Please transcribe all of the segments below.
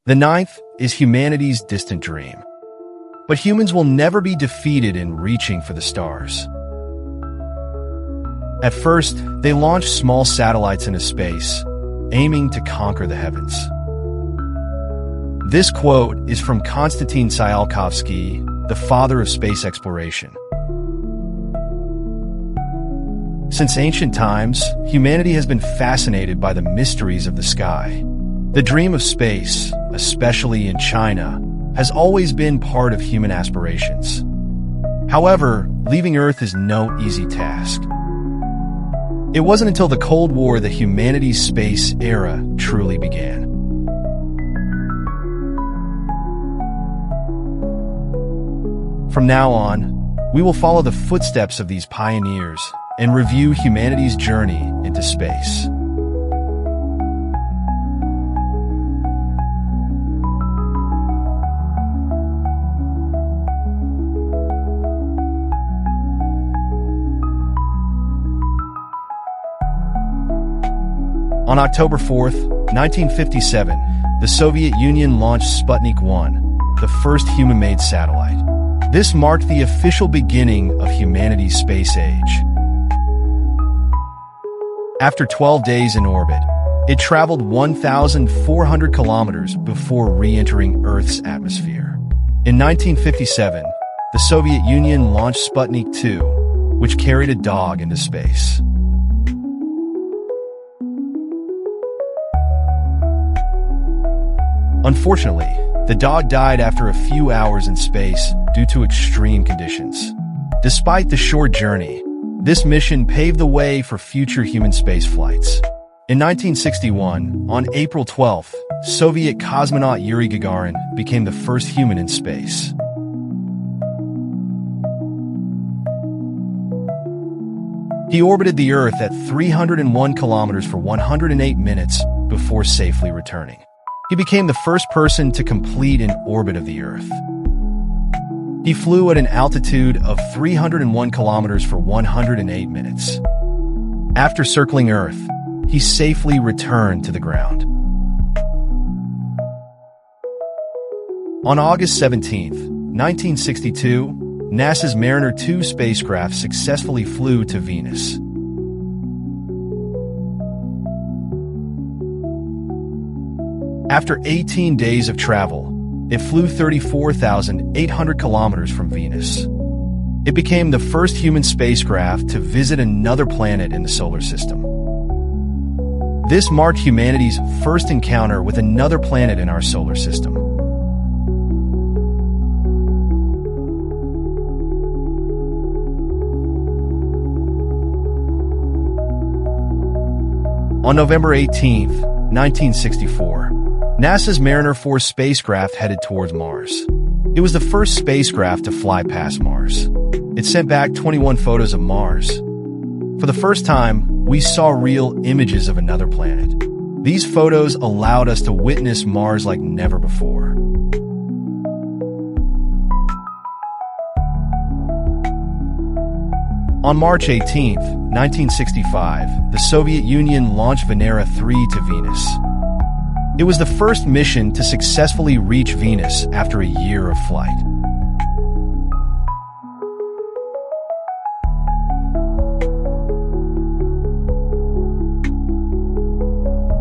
The ninth is humanity's distant dream. But humans will never be defeated in reaching for the stars. At first, they launched small satellites into space, aiming to conquer the heavens. This quote is from Konstantin Tsiolkovsky, the father of space exploration. Since ancient times, humanity has been fascinated by the mysteries of the sky. The dream of space, especially in China, has always been part of human aspirations. However, leaving Earth is no easy task. It wasn't until the Cold War that humanity's space era truly began. From now on, we will follow the footsteps of these pioneers and review humanity's journey into space. On October 4, 1957, the Soviet Union launched Sputnik 1, the first human-made satellite. This marked the official beginning of humanity's space age. After 12 days in orbit, it traveled 1,400 kilometers before re-entering Earth's atmosphere. In 1957, the Soviet Union launched Sputnik 2, which carried a dog into space. Unfortunately, the dog died after a few hours in space due to extreme conditions. Despite the short journey, this mission paved the way for future human space flights. In 1961, on April 12th, Soviet cosmonaut Yuri Gagarin became the first human in space. He orbited the Earth at 301 kilometers for 108 minutes before safely returning. He became the first person to complete an orbit of the Earth. He flew at an altitude of 301 kilometers for 108 minutes. After circling Earth, he safely returned to the ground. On August 17, 1962, NASA's Mariner 2 spacecraft successfully flew to Venus. After 18 days of travel, it flew 34,800 kilometers from Venus. It became the first human spacecraft to visit another planet in the solar system. This marked humanity's first encounter with another planet in our solar system. On November 18, 1964, NASA's Mariner 4 spacecraft headed towards Mars. It was the first spacecraft to fly past Mars. It sent back 21 photos of Mars. For the first time, we saw real images of another planet. These photos allowed us to witness Mars like never before. On March 18, 1965, the Soviet Union launched Venera 3 to Venus. It was the first mission to successfully reach Venus after a year of flight.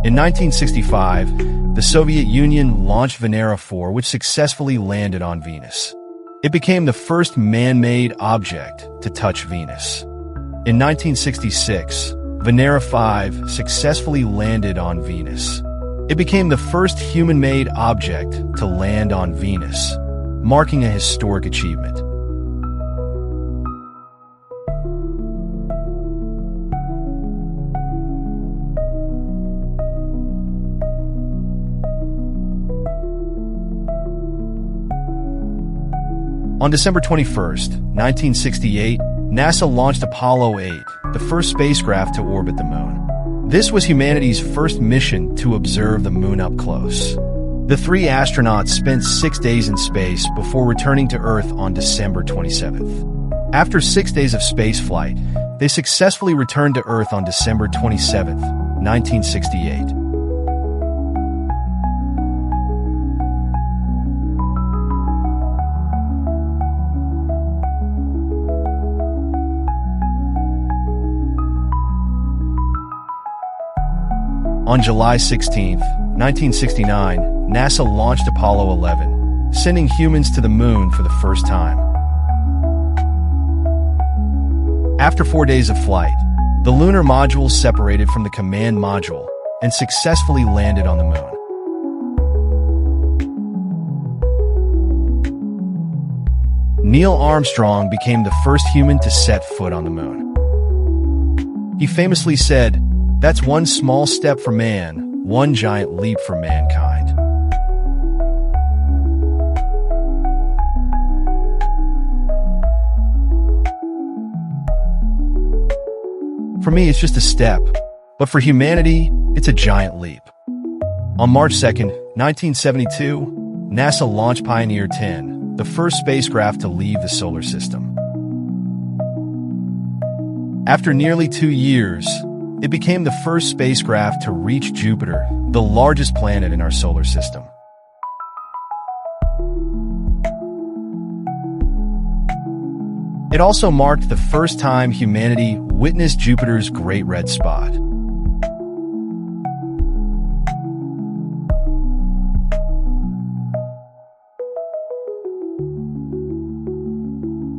In 1965, the Soviet Union launched Venera 4, which successfully landed on Venus. It became the first man-made object to touch Venus. In 1966, Venera 5 successfully landed on Venus. It became the first human-made object to land on Venus, marking a historic achievement. On December 21, 1968, NASA launched Apollo 8, the first spacecraft to orbit the Moon. This was humanity's first mission to observe the Moon up close. The three astronauts spent 6 days in space before returning to Earth on December 27th. After 6 days of spaceflight, they successfully returned to Earth on December 27th, 1968. On July 16, 1969, NASA launched Apollo 11, sending humans to the moon for the first time. After 4 days of flight, the lunar module separated from the command module and successfully landed on the moon. Neil Armstrong became the first human to set foot on the moon. He famously said, "That's one small step for man, one giant leap for mankind." For me, it's just a step, but for humanity, it's a giant leap. On March 2nd, 1972, NASA launched Pioneer 10, the first spacecraft to leave the solar system. After nearly 2 years, it became the first spacecraft to reach Jupiter, the largest planet in our solar system. It also marked the first time humanity witnessed Jupiter's Great Red Spot.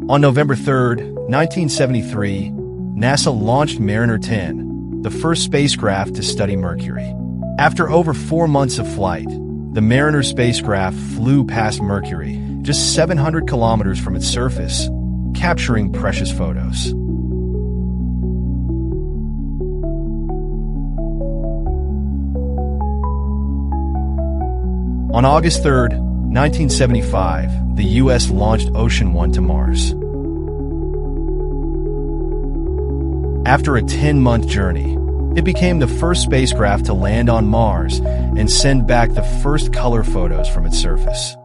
On November 3rd, 1973, NASA launched Mariner 10, the first spacecraft to study Mercury. After over 4 months of flight, the Mariner spacecraft flew past Mercury, just 700 kilometers from its surface, capturing precious photos. On August 3rd, 1975, the U.S. launched Ocean 1 to Mars. After a 10-month journey, it became the first spacecraft to land on Mars and send back the first color photos from its surface.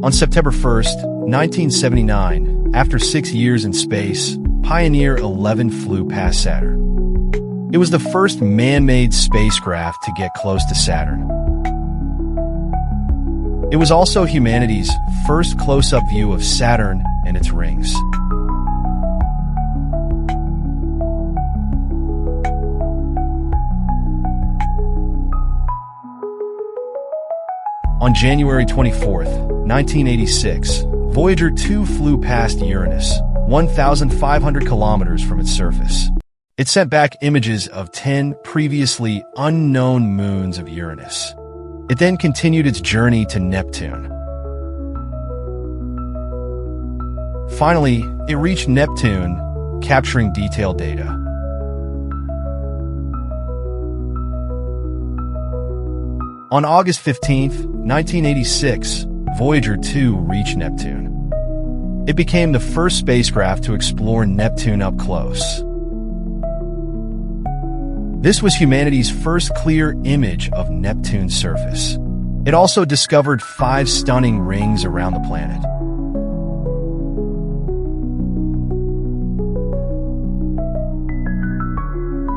On September 1st, 1979, after 6 years in space, Pioneer 11 flew past Saturn. It was the first man-made spacecraft to get close to Saturn. It was also humanity's first close-up view of Saturn and its rings. On January 24th, 1986, Voyager 2 flew past Uranus, 1,500 kilometers from its surface. It sent back images of 10 previously unknown moons of Uranus. It then continued its journey to Neptune. Finally, it reached Neptune, capturing detailed data. On August 15, 1986, Voyager 2 reached Neptune. It became the first spacecraft to explore Neptune up close. This was humanity's first clear image of Neptune's surface. It also discovered 5 stunning rings around the planet.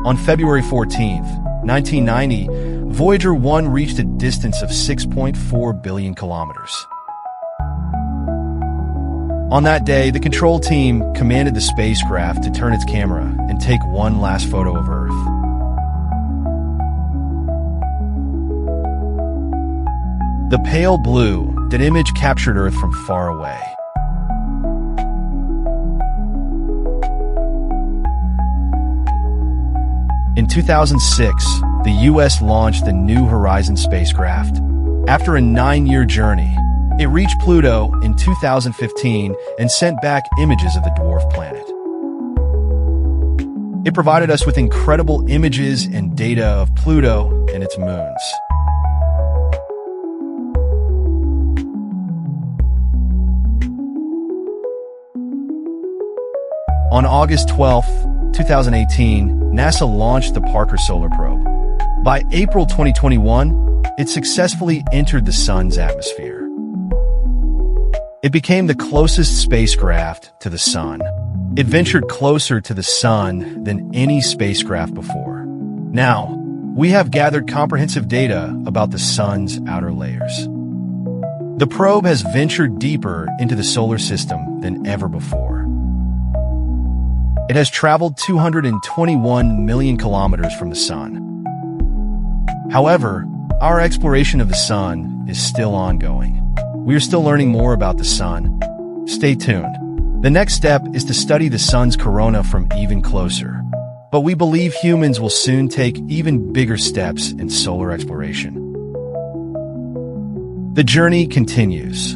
On February 14, 1990, Voyager 1 reached a distance of 6.4 billion kilometers. On that day, the control team commanded the spacecraft to turn its camera and take one last photo of Earth. The pale blue, that image captured Earth from far away. In 2006, the U.S. launched the New Horizons spacecraft. After a 9-year journey, it reached Pluto in 2015 and sent back images of the dwarf planet. It provided us with incredible images and data of Pluto and its moons. On August 12, 2018, NASA launched the Parker Solar Probe. By April 2021, it successfully entered the Sun's atmosphere. It became the closest spacecraft to the Sun. It ventured closer to the Sun than any spacecraft before. Now, we have gathered comprehensive data about the Sun's outer layers. The probe has ventured deeper into the solar system than ever before. It has traveled 221 million kilometers from the sun. However, our exploration of the sun is still ongoing. We are still learning more about the sun. Stay tuned. The next step is to study the sun's corona from even closer. But we believe humans will soon take even bigger steps in solar exploration. The journey continues.